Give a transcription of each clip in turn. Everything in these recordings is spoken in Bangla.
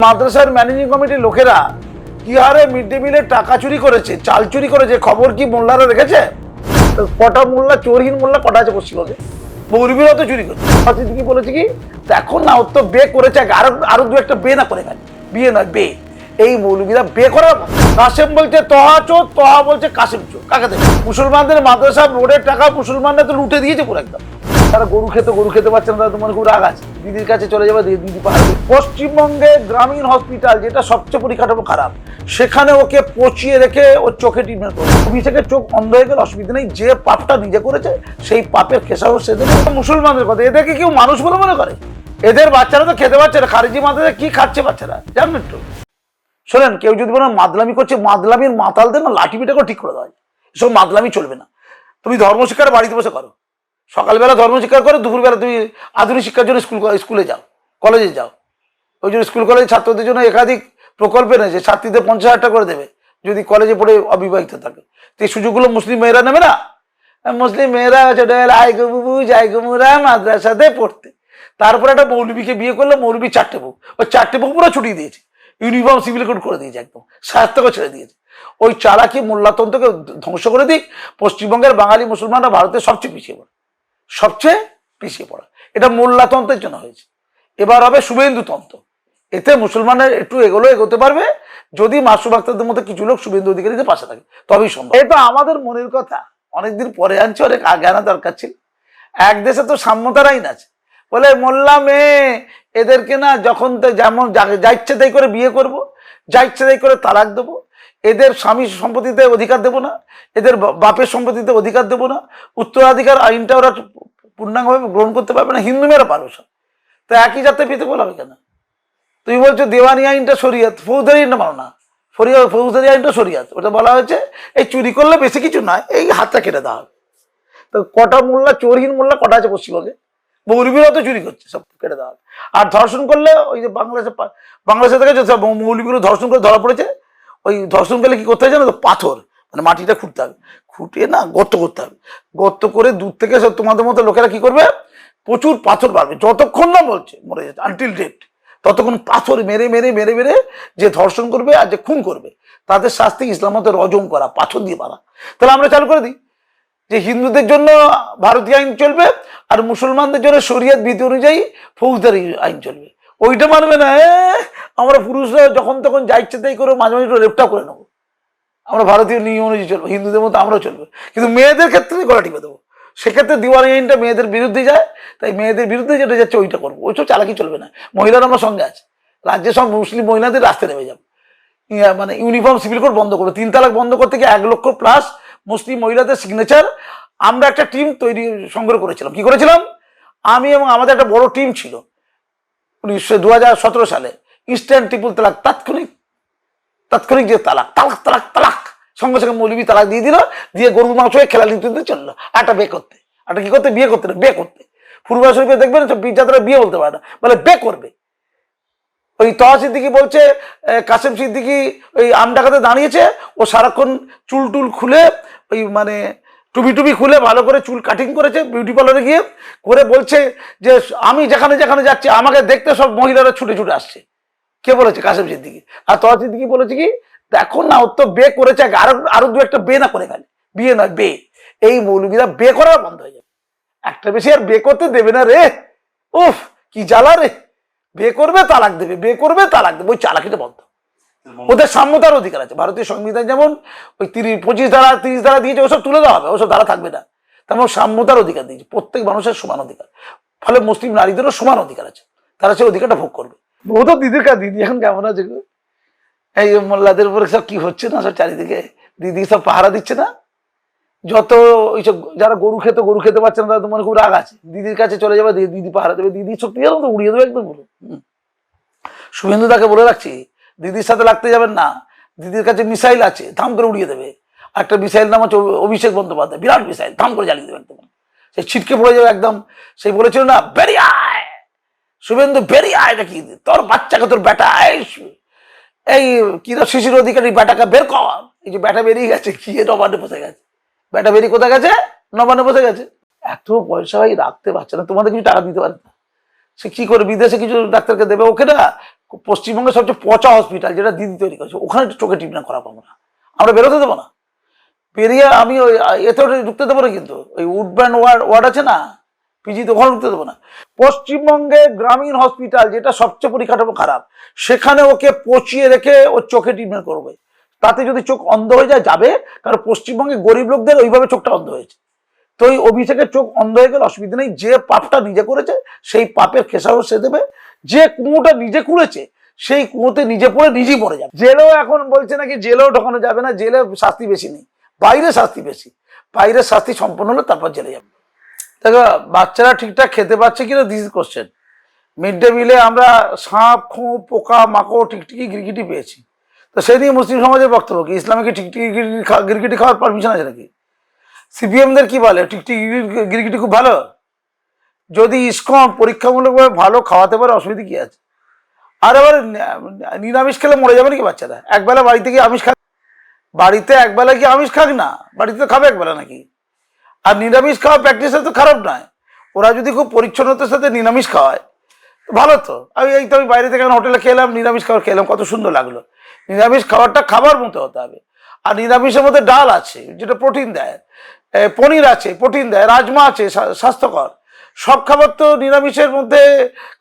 মাদ্রাসার ম্যানেজিং কমিটির লোকেরা কি হারে মিড ডে মিলের টাকা চুরি করেছে, চাল চুরি করেছে, খবর কি মোল্লারা রেখেছে? কটা মোল্লা, চোরহীন মোল্লা কটা আছে পশ্চিমবঙ্গে? মৌলবীরা তো চুরি করছে। কি বলেছে কি দেখো না, ওর তো বে করেছে, আরো দু একটা বে না করে গেল, বিয়ে নয় বে। এই মৌলবীরা বে করার। কাসেম বলছে তহা চোর, তহা বলছে কাসেম চোর। কাকে দেবে? মুসলমানদের মাদ্রাসা বোর্ডের টাকা মুসলমানরা তো লুটে দিয়েছে পুরো একদম। তারা গরু খেতে পারছে না, তারা তোমার খুব রাগ আছে, দিদির কাছে চলে যাবে, দিদি পাঠাবে। পশ্চিমবঙ্গে গ্রামীণ হসপিটাল, যেটা সবচেয়ে পরিকাঠামো খারাপ, সেখানে ওকে পচিয়ে রেখে ওর চোখে ট্রিটমেন্ট করবে। অভিষেকের চোখ অন্ধ হয়ে গেলে অসুবিধা নেই, যে পাপটা নিজে করেছে সেই পাপের খেসাও সে দেবে। মুসলমানদের কথা, এদেরকে কেউ মানুষ বলে মনে করে? এদের বাচ্চারা তো খেতে পারছে না, খারিজি মাদ্রাসায় কি খাচ্ছে বাচ্চারা জানেন একটু? শোনেন, কেউ যদি বলে মাদলামি করছে, মাদলামির মাতালদের না লাঠি পিঠা করে ঠিক করে দেওয়া যায়। এসব মাদলামি চলবে না। তুমি ধর্মশিক্ষার বাড়িতে বসে করো, সকালবেলা ধর্মশিক্ষা করো, দুপুরবেলা তুমি আধুনিক শিক্ষার জন্য স্কুলে যাও, কলেজে যাও। ওই জন্য স্কুল কলেজ ছাত্রদের জন্য একাধিক প্রকল্প এনেছে, ছাত্রীদের 50,000 টাকা করে দেবে যদি কলেজে পড়ে অবিবাহিত থাকে। তো এই সুযোগগুলো মুসলিম মেয়েরা নেবে না? মুসলিম মেয়েরা ছোটবেলা মাদ্রাসাতে পড়তে, তারপরে একটা মৌলবীকে বিয়ে করলে, মৌলবী 4টে বুক, ওই 4টে বুক পুরো ছুটিয়ে দিয়েছে, ইউনিফর্ম সিভিল কোড করে দিয়েছে, একদম স্বাস্থ্যকে ছেড়ে দিয়েছে। ওই চালাকি মোল্লাতন্ত্রকে ধ্বংস করে দিক। পশ্চিমবঙ্গের বাঙালি মুসলমানরা ভারতের সবচেয়ে পিছিয়ে পড়া। এটা মোল্লাতন্ত্রের জন্য হয়েছে। এবার হবে শুভেন্দু তন্ত্র। এতে মুসলমানের একটু এগোতে পারবে যদি মাসুম আক্তারদের মধ্যে কিছু লোক শুভেন্দু অধিকারীদের পাশে থাকে, তবেই সম্ভব। এটা আমাদের মনের কথা, অনেকদিন পরে আনছে, অনেক আগে আনা দরকার ছিল। এক দেশে তো সাম্যতার আইন আছে, বলে মোল্লা মেয়ে এদেরকে না যখন যেমন যা ইচ্ছে তাই করে বিয়ে করব, যা ইচ্ছে তাই করে তালাক দেবো, এদের স্বামী সম্পত্তিতে অধিকার দেবো না, এদের বাপের সম্পত্তিতে অধিকার দেবো না, উত্তরাধিকার আইনটা ওরা পূর্ণাঙ্গভাবে গ্রহণ করতে পারবে না, হিন্দু মেয়েরা পারবে সব। তো একই জাতে পেতে বলা হবে কেন? তুমি বলছো দেওয়ানি আইনটা শরিয়াত, ফৌজদারি আইনটা মানো না। ফৌজদারি আইনটা শরিয়াত, ওটা বলা হয়েছে এই চুরি করলে বেশি কিছু নয়, এই হাতটা কেটে দেওয়া হবে। তো কটা মোল্লা, চোরহীন মোল্লা কটা আছে পশ্চিমবঙ্গে? মৌলবীরা তো চুরি করছে, সব কেটে দেওয়া হবে। আর ধর্ষণ করলে ওই যে বাংলাদেশে থেকে যে মৌলবীগুলো ধর্ষণ করে ধরা পড়েছে, ওই ধর্ষণ করলে কি করতে হয় জানো তো? পাথর, মানে মাটিটা খুঁড়তে হবে, খুঁটিয়ে না গর্ত করতে হবে, গর্ত করে দূর থেকে সব তোমাদের মতো লোকেরা কি করবে, প্রচুর পাথর মারবে, যতক্ষণ না বলছে মরে যাচ্ছে, আনটিল ডেট, ততক্ষণ পাথর মেরে মেরে মেরে মেরে যে ধর্ষণ করবে আর যে খুন করবে তাদের শাস্তি ইসলাম মতে রজম করা, পাথর দিয়ে মারা। তাহলে আমরা চালু করে দিই যে হিন্দুদের জন্য ভারতীয় আইন চলবে, আর মুসলমানদের জন্য শরিয়ত বিধি অনুযায়ী ফৌজদারি আইন চলবে। ওইটা মানবে না, আমরা পুরুষরা যখন তখন যা ইচ্ছে তাই করে মাঝে মাঝে রেপটা করে নেবো, আমরা ভারতীয় নিয়ম অনুযায়ী চলবো, হিন্দুদের মতো আমরাও চলবো, কিন্তু মেয়েদের ক্ষেত্রে গলা টিপে দেবো। সেক্ষেত্রে দিওয়ানি আইনটা মেয়েদের বিরুদ্ধে যায়, তাই মেয়েদের বিরুদ্ধে যেটা যাচ্ছে ওইটা করবো। ওইসব চালাকি চলবে না। মহিলারা আমার সঙ্গে আছে, রাজ্যে সব মুসলিম মহিলাদের রাস্তায় নেমে যাবো, মানে ইউনিফর্ম সিভিল কোড বন্ধ করবো, 3 তালাক বন্ধ করতে গিয়ে 1 লক্ষ প্লাস মুসলিম মহিলাদের সিগনেচার আমরা একটা টিম সংগ্রহ করেছিলাম। কি করেছিলাম? আমি এবং আমাদের একটা বড় টিম ছিল 2017 সালে। ইনস্ট্যান্ট ট্রিপল তালাক, তাৎক্ষণিক যে তালাক তালাক তালাক তালাক, সঙ্গে সঙ্গে মৌলবী তালাক দিয়ে দিল, দিয়ে গরুর মাংস হয়ে খেলা নিতে চললো। একটা বে করতে, একটা কি করতে, বিয়ে করতে না, বে করতে। পূর্বা শরীফে দেখবেন বীরজাতরা বিয়ে বলতে পারে না, বলে বে করবে। ওই তহা সিদ্দিকি বলছে কাসেম সিদ্দিকি ওই আমডাকাতে দাঁড়িয়েছে, ও সারাক্ষণ চুল টুল খুলে, ওই মানে টুপি খুলে ভালো করে চুল কাটিং করেছে, বিউটি পার্লারে গিয়ে করে বলছে যে আমি যেখানে যেখানে যাচ্ছি আমাকে দেখতে সব মহিলারা ছুটে ছুটে আসছে। কে বলেছে? কাসেম সিদ্দিকি। আর তহা সিদ্দিকি বলেছে কি দেখো না, ওর তো বে করেছে, আরো দু একটা বে না করে গেলে, বিয়ে নয় বে। এই মৌলবীরা বে করা বন্ধ হয়ে যাবে, একটা বেশি আর বে করতে দেবে না রে। উফ কি জ্বালা রে, বে করবে তালাক দেবে, বে করবে তালাক দেবে, ওই চালাকিটা বন্ধ। ওদের সাম্যতার অধিকার আছে, ভারতীয় সংবিধান যেমন ওই 25 ধারা 30 ধারা দিয়েছে, ওসব তুলে দেওয়া হবে, ওসব ধারা থাকবে না। তেমন সাম্যতার অধিকার দিয়েছে, প্রত্যেক মানুষের সমান অধিকার, ফলে মুসলিম নারীদেরও সমান অধিকার আছে, তারা সেই অধিকারটা ভোগ করবে। ও তো দিদির কাছে, দিদি এখন কেমন আছে? এই মোল্লাদের উপরে সব কি হচ্ছে না, সব চারিদিকে দিদি সব পাহারা দিচ্ছে না। যত ওইসব যারা গরু খেতে পারছে না, তারা তো মনে খুব রাগ আছে, দিদির কাছে চলে যাবে, দিদি পাহারা দেবে, দিদি সত্যি জানো তো উড়িয়ে দেবে একদম পুরো। শুভেন্দু তাকে বলে রাখছি, দিদির সাথে লাগতে যাবেন না, দিদির কাছে মিসাইল আছে, ধাম করে উড়িয়ে দেবে। একটা মিসাইল নাম হচ্ছে অভিষেক বন্দ্যোপাধ্যায়, বিরাট মিসাইল, ধাম করে জ্বালিয়ে দেবে একদম, সে ছিটকে পড়ে যাবে একদম। সেই বলেছিল না, বেরিয়ে আয় শুভেন্দু, বেরিয়ে আয়, এটা কি তোর বাচ্চাকে, তোর বেটা, এই কি শিশির অধিকারী বেটাকে বের কর। এই যে বেটা বেরিয়ে গেছে, কি নবান্নে বসে গেছে, বেটা বেরিয়ে কোথায় গেছে? নবান্নে বসে গেছে। এত পয়সা ভাই রাখতে পারছে না, তোমাদের কিছু টাকা দিতে পারে না, সে কি করে বিদেশে কিছু ডাক্তারকে দেবে? ওকে না পশ্চিমবঙ্গের সবচেয়ে পচা হসপিটাল যেটা দিদি তৈরি করেছে, ওখানে চোখে ট্রিটমেন্ট করা পাবো না, আমরা বেরোতে দেবো না। পেরিয়ে আমি ওই এতে ঢুকতে দেবো না, কিন্তু ওই উডব্যান্ড ওয়ার্ড আছে না পিজিতে, ওখানে ঢুকতে দেবো না। পশ্চিমবঙ্গে গ্রামীণ হসপিটাল যেটা সবচেয়ে পরিকাঠামো খারাপ, সেখানে ওকে পচিয়ে রেখে ওর চোখে ট্রিটমেন্ট করবে। তাতে যদি চোখ অন্ধ হয়ে যায় যাবে, কারণ পশ্চিমবঙ্গে গরিব লোকদের ওইভাবে চোখটা অন্ধ হয়েছে। তো ওই অভিষেকের চোখ অন্ধ হয়ে গেলে অসুবিধা নেই, যে পাপটা নিজে করেছে সেই পাপের খেসারত সে দেবে। যে কুয়োটা নিজে খুঁড়েছে সেই কুয়োতে নিজে পড়ে নিজেই মরে যাবে। জেলেও এখন বলছে নাকি জেলেও ঢোকানো যাবে না, জেলে শাস্তি বেশি নেই, বাইরে শাস্তি বেশি। বাইরের শাস্তি সম্পন্ন হলে তারপর জেলে যাবে। দেখো বাচ্চারা ঠিকঠাক খেতে পাচ্ছে কিনা, this is question. Mid day মিলে আমরা সাপ, খোঁপ, পোকা, মাকড়, টিকটিকি, গিরগিটি পেয়েছি। তো সেই নিয়ে মুসলিম সমাজের বক্তব্য কি? ইসলামে কি টিকটিকি, গিরগিটি খাওয়ার পারমিশন আছে নাকি? সিপিএমদের কি বলে টিকটিকি, গিরগিটি খুব ভালো? যদি ইসকন পরীক্ষামূলকভাবে ভালো খাওয়াতে পারে, অসুবিধা কি আছে? আর এবার নিরামিষ খেলে মরে যাবে নাকি বাচ্চারা? একবেলা বাড়িতে গিয়ে আমিষ খাক, বাড়িতে একবেলা গিয়ে আমিষ খাক না, বাড়িতে তো খাবে একবেলা নাকি? আর নিরামিষ খাওয়া প্র্যাকটিসে তো খারাপ নয়, ওরা যদি খুব পরিচ্ছন্নতার সাথে নিরামিষ খাওয়ায় ভালো। তো আমি বাইরে থেকে হোটেলে খেলাম, নিরামিষ খাবার খেলাম, কত সুন্দর লাগলো। নিরামিষ খাবারটা খাবার মতো হতে হবে। আর নিরামিষের মধ্যে ডাল আছে যেটা প্রোটিন দেয়, পনির আছে প্রোটিন দেয়, রাজমা আছে স্বাস্থ্যকর। সব খাবার তো নিরামিষের মধ্যে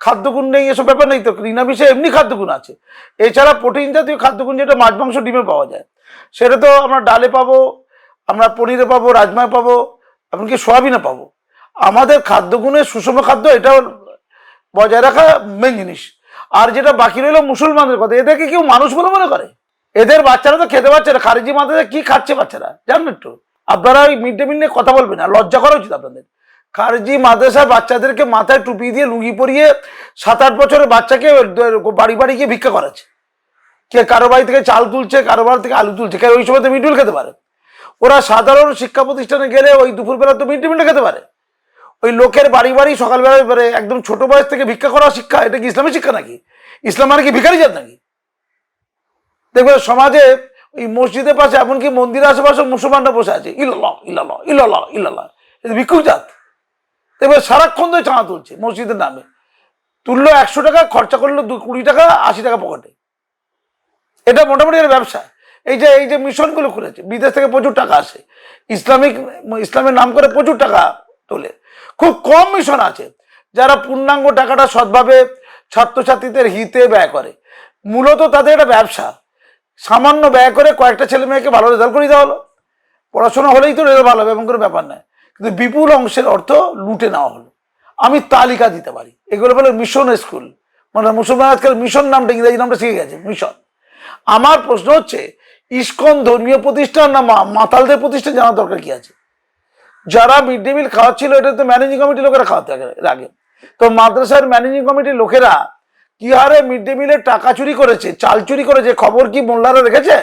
খাদ্যগুণ নেই, এসব ব্যাপার নেই তো। নিরামিষে এমনি খাদ্যগুণ আছে, এছাড়া প্রোটিন জাতীয় খাদ্যগুণ যেটা মাছ, মাংস, ডিমে পাওয়া যায়, সেটা তো আমরা ডালে পাবো, আমরা পনিরে পাবো, রাজমায় পাবো, এমনকি সোয়াবিনে পাবো। আমাদের খাদ্যগুণের সুষম খাদ্য এটা বজায় রাখা মেন জিনিস। আর যেটা বাকি রইল মুসলমানদের কথা, এদেরকে কেউ মানুষ বলে মনে করে? এদের বাচ্চারা তো খেতে পাচ্ছে না, খারিজি মাদ্রাসা কি খাচ্ছে বাচ্চারা জানেন একটু? আপনারা ওই মিড ডে মিল নিয়ে কথা বলবেন না, লজ্জা করা উচিত আপনাদের। খারিজি মাদ্রাসার বাচ্চাদেরকে মাথায় টুপি দিয়ে লুঙ্গি পরিয়ে 7-8 বছরের বাচ্চাকে বাড়ি বাড়ি গিয়ে ভিক্ষা করাচ্ছে। কে কারো বাড়ি থেকে চাল তুলছে, কারো বাড়ি থেকে আলু তুলছে, ওই সময় তো মিড ডে মিল খেতে পারে। ওরা সাধারণ শিক্ষা প্রতিষ্ঠানে গেলে ওই দুপুরবেলা তো মিড ডে মিলটা খেতে পারে। ওই লোকের বাড়ি বাড়ি সকালবেলায় মানে একদম ছোট বয়স থেকে ভিক্ষা করা শিক্ষা, এটা কি ইসলামী শিক্ষা নাকি? ইসলাম মানে কি ভিখারি জাত নাকি? দেখবে সমাজে ওই মসজিদের পাশে, এমনকি মন্দিরের আশেপাশে মুসলমানরা বসে আছে, ইল্লাল্লাহ ইল্লাল্লাহ ইল্লাল্লাহ ইল্লাল্লাহ, এটা ভিক্ষুক জাত। দেখবে সারাক্ষণ ধরে চাঁদা তুলছে মসজিদের নামে, তুললো 100 টাকা, খরচা করলো 20 টাকা, 80 টাকা পকেটে। এটা মোটামুটি এর ব্যবসা। এই যে মিশনগুলো খুলেছে, বিদেশ থেকে প্রচুর টাকা আসে, ইসলামের নাম করে প্রচুর টাকা তোলে। খুব কম মিশন আছে যারা পূর্ণাঙ্গ টাকাটা সৎভাবে ছাত্রছাত্রীদের হিতে ব্যয় করে। মূলত তাদের একটা ব্যবসা, সামান্য ব্যয় করে কয়েকটা ছেলে মেয়েকে ভালো রেজাল্ট করে দেওয়া হলো, পড়াশোনা হলেই তো রেজাল্ট ভালো হবে এমন কোনো ব্যাপার নয়, কিন্তু বিপুল অংশের অর্থ লুটে নেওয়া হলো। আমি তালিকা দিতে পারি, এগুলো বলে মিশন স্কুল, মানে মুসলমান আজকাল মিশন নামটা, ইংরেজি নামটা শিখে গেছে মিশন। আমার প্রশ্ন হচ্ছে, ইসকন ধর্মীয় প্রতিষ্ঠান না মাতালদের প্রতিষ্ঠান জানার দরকার কি আছে? যারা মিড ডে মিল খাওয়াচ্ছিল, এটা তো ম্যানেজিং কমিটির লোকেরা খাওয়াতে আগে। তো মাদ্রাসার ম্যানেজিং কমিটির লোকেরা কি হারে মিড ডে মিলের টাকা চুরি করেছে, চাল চুরি করেছে, খবর কি মোল্লারা রেখেছে?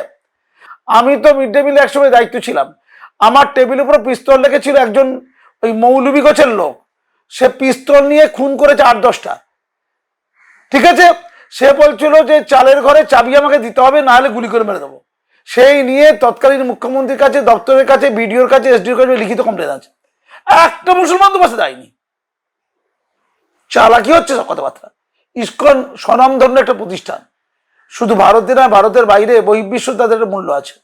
আমি তো মিড ডে মিলে একসময় দায়িত্ব ছিলাম, আমার টেবিলের উপরে পিস্তল রেখেছিল একজন ওই মৌলবী গোছের লোক, সে পিস্তল নিয়ে খুন করেছে 8-10টা। ঠিক আছে, সে বলছিল যে চালের ঘরে চাবি আমাকে দিতে হবে, না হলে গুলি করে মেরে দেবো। সেই নিয়ে তৎকালীন মুখ্যমন্ত্রীর কাছে, দপ্তরের কাছে, বিডিওর কাছে, এসডিওর কাছে লিখিত কমপ্লেন আছে। একটা মুসলমান তো পাশে দেয়নি। চালাকি হচ্ছে সব কথাবার্তা। ইসকন স্বনামধন্য একটা প্রতিষ্ঠান, শুধু ভারতে না, ভারতের বাইরে বহির্বিশ্ব তাদের মূল্য আছে।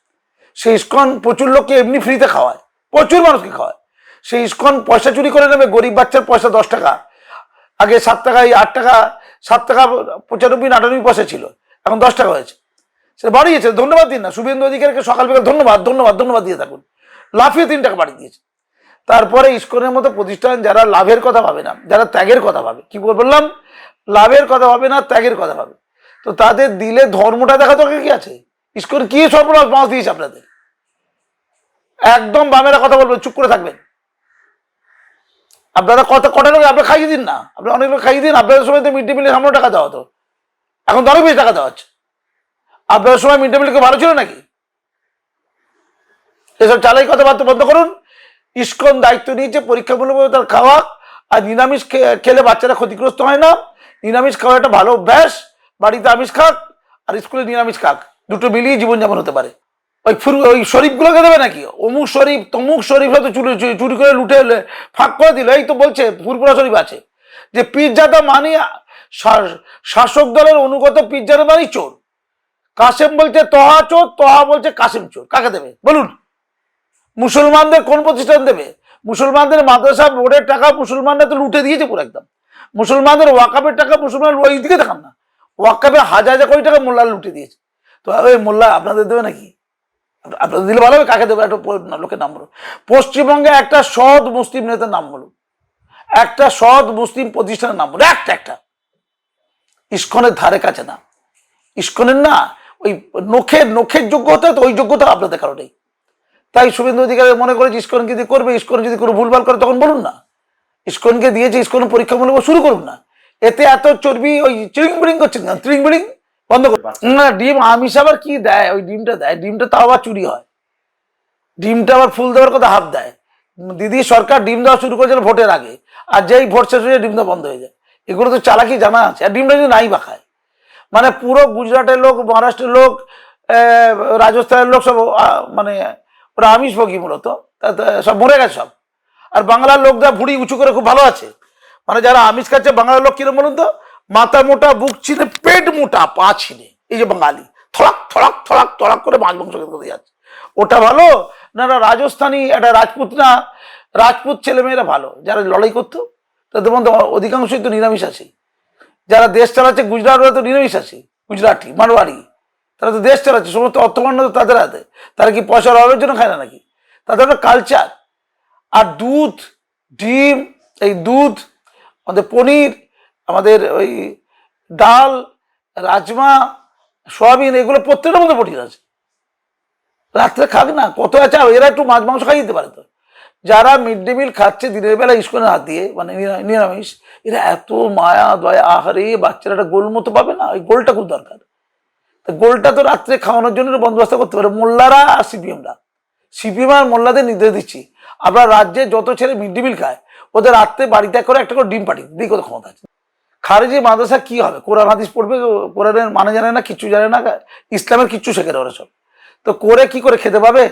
সেই ইসকন প্রচুর লোককে এমনি ফ্রিতে খাওয়ায়, প্রচুর মানুষকে খাওয়ায়। সেই ইসকন পয়সা চুরি করে নেবে, গরিব বাচ্চার পয়সা 10 টাকা, আগে 7 টাকা, 8 টাকা, 7 টাকা 95-98 পয়সা ছিল, এখন 10 টাকা হয়েছে। সেটা বাড়িয়েছে, ধন্যবাদ দিন না শুভেন্দু অধিকারীকে, সকাল বিকাল ধন্যবাদ ধন্যবাদ ধন্যবাদ দিয়ে থাকুন। লাফিয়ে 3 টাকা বাড়িয়ে দিয়েছে। তারপরে ইসকনের মতো প্রতিষ্ঠান যারা লাভের কথা ভাবে না, যারা ত্যাগের কথা ভাবে, কি বললাম, লাভের কথা ভাবে না, ত্যাগের কথা ভাবে, তো তাদের দিলে ধর্মটা দেখা দরকার কি আছে? ইসকন কি সর্বনাশ মাছ দিয়েছে আপনাদের? একদম বামেরা কথা বলবেন, চুপ করে থাকবেন। আপনারা কটা লোক আপনি খাইয়ে দিন না, আপনি অনেক লোক খাইয়ে দিন। আপনাদের সময় তো মিড ডে মিলে সামনে টাকা দেওয়া হতো, এখন তো অনেক বেশি টাকা দেওয়া হচ্ছে। আপনাদের সময় মিড ডে মিল ভালো ছিল নাকি? এসব চালাই কথাবার্তা বন্ধ করুন। ইসকন দায়িত্ব নিয়েছে পরীক্ষামূলকভাবে তার খাওয়া, আর নিরামিষ খেলে বাচ্চারা ক্ষতিগ্রস্ত হয় না। নিরামিষ খাওয়া একটা ভালো অভ্যাস, বাড়িতে আমিষ খাক আর স্কুলে নিরামিষ খাক, দুটো মিলিয়ে জীবনযাপন হতে পারে। ওই শরীফগুলোকে দেবে নাকি? অমুক শরীফ তমুক শরীফ হয়তো চুরি করে লুটে ফাঁক করে দিল। এই তো বলছে ফুরপুরা শরীফ আছে যে পীরজাদা মানি শাসক দলের অনুগত পিজ্জার বাড়ি চোর। কাসেম বলছে তহা চোর, তহা বলছে কাসেম চোর। কাকে দেবে বলুন? মুসলমানদের কোন প্রতিষ্ঠান দেবে? মুসলমানদের মাদ্রাসা বোর্ডের টাকা মুসলমানরা তো লুটে দিয়েছে পুরো একদম। মুসলমানদের ওয়াকাবের টাকা মুসলমান ওই দিকে দেখান না, ওয়াকাবে হাজার হাজার কোটি টাকা মোল্লা লুটে দিয়েছে। তো ওই মোল্লা আপনাদের দেবে নাকি? আপনাদের দিলে ভালো হবে। কাকে দেবে? একটা লোকের নাম বলো। পশ্চিমবঙ্গে একটা সৎ মুসলিম নেতার নাম বলো, একটা সৎ মুসলিম প্রতিষ্ঠানের নাম বলো, একটা। ইস্কনের ধারে কাছে না। ইস্কনের না ওই নখের যোগ্যতা, তো ওই যোগ্যতা আপনাদের কারো নেই। তাই শুভেন্দু অধিকারী মনে করেছে ইস্কনকে দিয়ে করবে। ইস্কন যদি কোনো ভুলভাল করে তখন বলুন না। ইস্কনকে দিয়েছে, ইস্কন পরীক্ষামূলক শুরু করুন না। এতে এত চর্বি ওই চিড়িং বিড়িং করছেন না, চিড়িং বিড়িং বন্ধ করে না। ডিম আমিষ আবার কি দেয়? ওই ডিমটা দেয়, ডিমটা তাও আবার চুরি হয়। ডিমটা আবার ফুল দেওয়ার কথা হাফ দেয়। দিদি সরকার ডিম দেওয়া শুরু করেছিল ভোটের আগে, আর যেই ভোট শেষ হয়ে ডিম দেওয়া বন্ধ হয়ে যায়। এগুলো তো চালাকি জানা আছে। আর ডিমটা যদি নাই বা খায়, মানে পুরো গুজরাটের লোক, মহারাষ্ট্রের লোক, রাজস্থানের লোক সব মানে ওরা আমিষ ভোগী মূলত, সব মরে গেছে সব। আর বাংলার লোকরা ভুড়ি উঁচু করে খুব ভালো আছে। মানে যারা আমিষ খাচ্ছে বাংলার লোক কিরম বলুন তো? মাথা মোটা, বুক ছিনে, পেট মোটা, পা ছিনে। এই যে বাঙালি থড়াক থড়াক থড়াক থড়াক করে মাছ মাংস খেতে যাচ্ছে, ওটা ভালো না? রাজস্থানী একটা রাজপুত না, রাজপুত ছেলেমেয়েরা ভালো, যারা লড়াই করতো তাদের মধ্যে অধিকাংশই তো নিরামিষ আছে। যারা দেশ চালাচ্ছে গুজরাট, ওরা তো নিরামিষ আছে, গুজরাটি মারোয়ারি, তারা তো দেশ চালাচ্ছে, সমস্ত অর্থমান্য তাদের হাতে। তারা কি পয়সার অভাবের জন্য খায় না নাকি? তাদের একটা কালচার। আর দুধ, ডিম, এই দুধ, আমাদের পনির, আমাদের ওই ডাল, রাজমা, সয়াবিন, এগুলো প্রত্যেকটার মধ্যে প্রোটিন আছে। রাত্রে খাক না, কত আছে। এরা একটু মাছ মাংস খাই দিতে পারে তো। যারা মিড ডে মিল খাচ্ছে দিনের বেলা স্কুলের হাত দিয়ে, মানে নিরামিষ, এরা এত মায়া দয়া, আহারে বাচ্চারা একটা গোল মতো পাবে না, ওই গোলটা খুব দরকার। গোলটা তো রাত্রে খাওয়ানোর জন্য বন্দোবস্ত করতে পারে মোল্লারা আর সিপিএমরা। সিপিএম আর মোল্লাদের নির্দেশ দিচ্ছি, আপনার রাজ্যে যত ছেলে মিড ডে মিল খায় ওদের রাত্রে বাড়ি ত্যাগ করে একটা করে ডিম পাঠিয়ে দিই, কত ক্ষমতা আছে। খারেজি মাদ্রাসা কি হবে? কোরআন হাদিস পড়বে, কোরআনের মানে জানে না, কিচ্ছু জানে না, ইসলামের কিচ্ছু শেখে না ওরা সব। তো করে কি করে খেতে পাবে?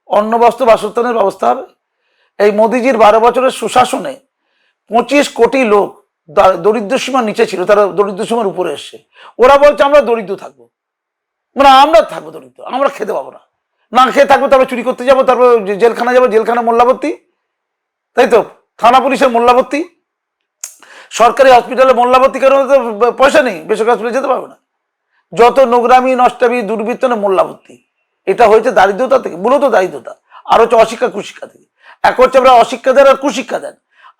অন্ন বস্ত্র বাসস্থানের ব্যবস্থা হবে? এই মোদিজির 12 বছরের সুশাসনে 25 কোটি লোক দরিদ্র সীমার নিচে ছিল, তারা দরিদ্র সীমার উপরে এসছে। ওরা বলছে আমরা দরিদ্র থাকবো, মানে আমরা থাকবো দরিদ্র, আমরা খেতে পাবো না, না খেয়ে থাকবো, তারপর চুরি করতে যাবো, তারপর জেলখানা যাবো, জেলখানা মোল্লাবর্তী, তাই তো? থানা পুলিশের মোল্লাবর্তী, সরকারি হসপিটালে মোল্লাবর্তী, কারণ পয়সা নেই, বেসরকারি হসপিটালে যেতে পারবে না। যত নোংরামি, নষ্টামি, দুর্বৃত্তনে মোল্লাবর্তী। এটা হয়েছে দারিদ্রতা থেকে, মূলত দারিদ্রতা। আর হচ্ছে অশিক্ষা কুশিক্ষা থেকে। এক হচ্ছে আমরা অশিক্ষা দেন আর কুশিক্ষা দেন,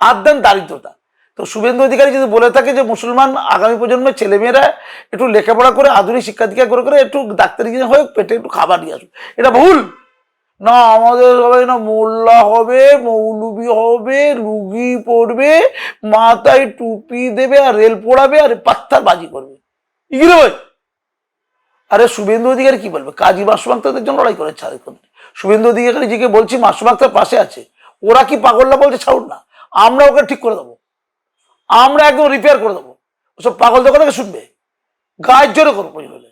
আর দেন দারিদ্রতা। তো শুভেন্দু অধিকারী যদি বলে থাকে যে মুসলমান আগামী প্রজন্মের ছেলেমেয়েরা একটু লেখাপড়া করে, আধুনিক শিক্ষা দীক্ষা করে করে একটু ডাক্তারি হয়ে পেটে একটু খাবার নিয়ে আসুক, এটা ভুল না। আমাদের সবাই না মোল্লা হবে, মৌলবি হবে, লুঙ্গি পরবে, মাথায় টুপি দেবে, আর রেল পোড়াবে, আর পাত্তার বাজি করবে। ইগিরে ভাই, আরে শুভেন্দু অধিকারী কি বলবে? কাজী মাসুম আক্তারদের জন্য লড়াই করে ছাড়। শুভেন্দু অধিকারী জিকে বলছি, মাসুম আক্তার পাশে আছে। ওরা কি পাগলরা বলছে ছাড়ুন না, আমরা ওকে ঠিক করে দেবো, আমরা একদম রিপেয়ার করে দেবো। ওসব পাগল দোকান থেকে শুনবে, গায়ের জোরে করবো হলে।